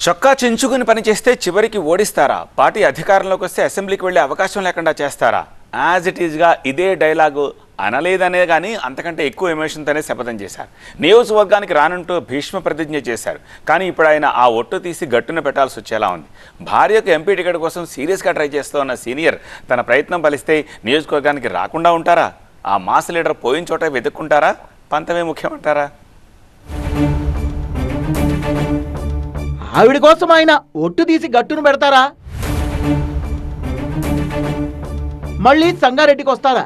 చొక్కా చించుకుని పనిచేస్తే చివరికి ఓడిస్తారా? పార్టీ అధికారంలోకి వస్తే అసెంబ్లీకి వెళ్లే అవకాశం లేకుండా చేస్తారా? యాజ్ ఇట్ ఈజ్గా ఇదే డైలాగు అనలేదనే కానీ అంతకంటే ఎక్కువ ఎమోషన్తోనే శపథం చేశారు. నియోజకవర్గానికి రానంటూ భీష్మ ప్రతిజ్ఞ చేశారు. కానీ ఇప్పుడు ఆయన ఆ ఒట్టు తీసి గట్టున పెట్టాల్సి వచ్చేలా ఉంది. భార్యకు ఎంపీ టికెట్ కోసం సీరియస్గా ట్రై చేస్తూ ఉన్న సీనియర్ తన ప్రయత్నం ఫలిస్తే నియోజకవర్గానికి రాకుండా ఉంటారా? ఆ మాస్ లీడర్ పోయిన చోట వెతుక్కుంటారా? పంతమే ముఖ్యమంటారా? ఆవిడ కోసం ఆయన ఒట్టు తీసి గట్టును పెడతారా? మళ్ళీ సంగారెడ్డికి వస్తారా?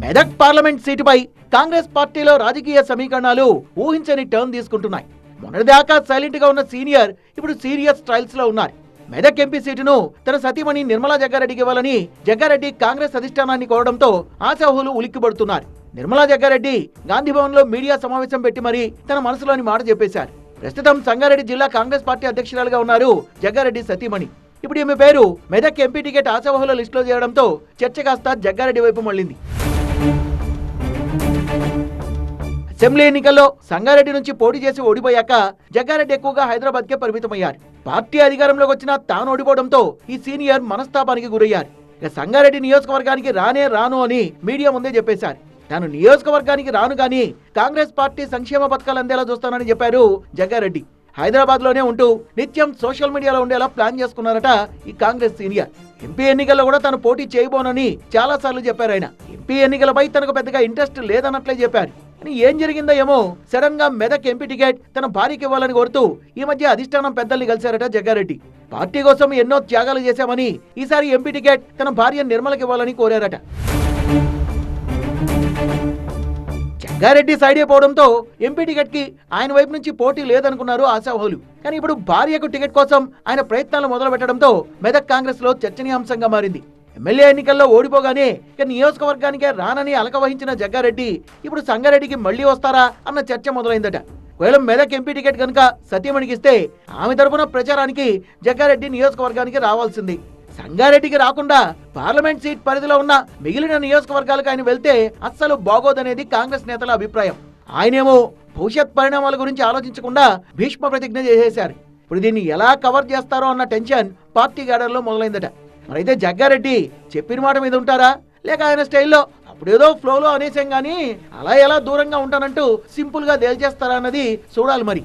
మెదక్ పార్లమెంట్ సీటుపై కాంగ్రెస్ పార్టీలో రాజకీయ సమీకరణాలు ఊహించని టర్న్ తీసుకుంటున్నాయి. మొన్నటిదాకా సైలెంట్ గా ఉన్న సీనియర్ ఇప్పుడు సీరియస్ ట్రయల్స్ లో ఉన్నారు. మెదక్ ఎంపీ సీటును తన సతీమణి నిర్మలా జగ్గారెడ్డికి ఇవ్వాలని జగ్గారెడ్డి కాంగ్రెస్ అధిష్టానాన్ని కోరడంతో ఆశాహులు ఉలిక్కిపడుతున్నారు. నిర్మలా జగ్గారెడ్డి గాంధీభవన్ లో మీడియా సమావేశం పెట్టి మరీ తన మనసులోని మాట చెప్పేశారు. ప్రస్తుతం సంగారెడ్డి జిల్లా కాంగ్రెస్ పార్టీ అధ్యక్షురాలుగా ఉన్నారు జగ్గారెడ్డి సతీమణి. ఇప్పుడు ఈమె పేరు మెదక్ ఎంపీ టికెట్ ఆశావహుల లిస్టులో చేయడంతో చర్చ కాస్త జగ్గారెడ్డి వైపు మళ్లింది. అసెంబ్లీ ఎన్నికల్లో సంగారెడ్డి నుంచి పోటీ చేసి ఓడిపోయాక జగ్గారెడ్డి ఎక్కువగా హైదరాబాద్ కే పరిమితమయ్యారు. పార్టీ అధికారంలోకి వచ్చినా తాను ఓడిపోవడంతో ఈ సీనియర్ మనస్తాపానికి గురయ్యారు. ఇక సంగారెడ్డి నియోజకవర్గానికి రాను అని మీడియా ముందే చెప్పేశారు. తాను నియోజకవర్గానికి రాను కానీ కాంగ్రెస్ పార్టీ సంక్షేమ పథకాలు అందేలా చూస్తానని చెప్పారు జగ్గారెడ్డి. హైదరాబాద్ లోనే ఉంటూ నిత్యం సోషల్ మీడియాలో ఉండేలా ప్లాన్ చేసుకున్నారట ఈ కాంగ్రెస్ సీనియర్. ఎంపీ ఎన్నికల్లో కూడా తాను పోటీ చేయబోనని చాలా సార్లు చెప్పారు. ఆయన ఎంపీ ఎన్నికలపై తనకు పెద్దగా ఇంట్రెస్ట్ లేదన్నట్లే చెప్పారు. కానీ ఏం జరిగిందో ఏమో సడన్ గా మెదక్ ఎంపీ టికెట్ తన భార్యకి ఇవ్వాలని కోరుతూ ఈ మధ్య అధిష్టానం పెద్దల్ని కలిశారట జగ్గారెడ్డి. పార్టీ కోసం ఎన్నో త్యాగాలు చేశామని ఈసారి ఎంపీ టికెట్ తన భార్య నిర్మలకి ఇవ్వాలని కోరారట. జగ్గారెడ్డి సైడ్ అయిపోవడంతో ఎంపీ టికెట్ కి ఆయన వైపు నుంచి పోటీ లేదనుకున్నారు ఆశావహులు. కానీ ఇప్పుడు భార్యకు టికెట్ కోసం ఆయన ప్రయత్నాలు మొదలు పెట్టడంతో మెదక్ కాంగ్రెస్ లో చర్చనీయాంశంగా మారింది. ఎమ్మెల్యే ఎన్నికల్లో ఓడిపోగానే ఇక నియోజకవర్గానికే రానని అలక వహించిన జగ్గారెడ్డి ఇప్పుడు సంగారెడ్డికి మళ్లీ వస్తారా అన్న చర్చ మొదలైందట. ఒకవేళ మెదక్ ఎంపీ టికెట్ కనుక సతీమణికి ఇస్తే ఆమె తరపున ప్రచారానికి జగ్గారెడ్డి నియోజకవర్గానికి రావాల్సింది. సంగారెడ్డికి రాకుండా పార్లమెంట్ సీట్ పరిధిలో ఉన్న మిగిలిన నియోజకవర్గాలకు ఆయన వెళ్తే అస్సలు బాగోదనేది కాంగ్రెస్ నేతల అభిప్రాయం. ఆయనేమో భవిష్యత్ పరిణామాల గురించి ఆలోచించకుండా భీష్మ ప్రతిజ్ఞ చేసేశారు. ఇప్పుడు దీన్ని ఎలా కవర్ చేస్తారో అన్న టెన్షన్ పార్టీ క్యాడర్లో మొదలైందట. మరైతే జగ్గారెడ్డి చెప్పిన మాట మీద ఉంటారా, లేక ఆయన స్టైల్లో అప్పుడేదో ఫ్లోలో అనేసాం గానీ అలా ఎలా దూరంగా ఉంటానంటూ సింపుల్ గా తేల్చేస్తారా అన్నది చూడాలి మరి.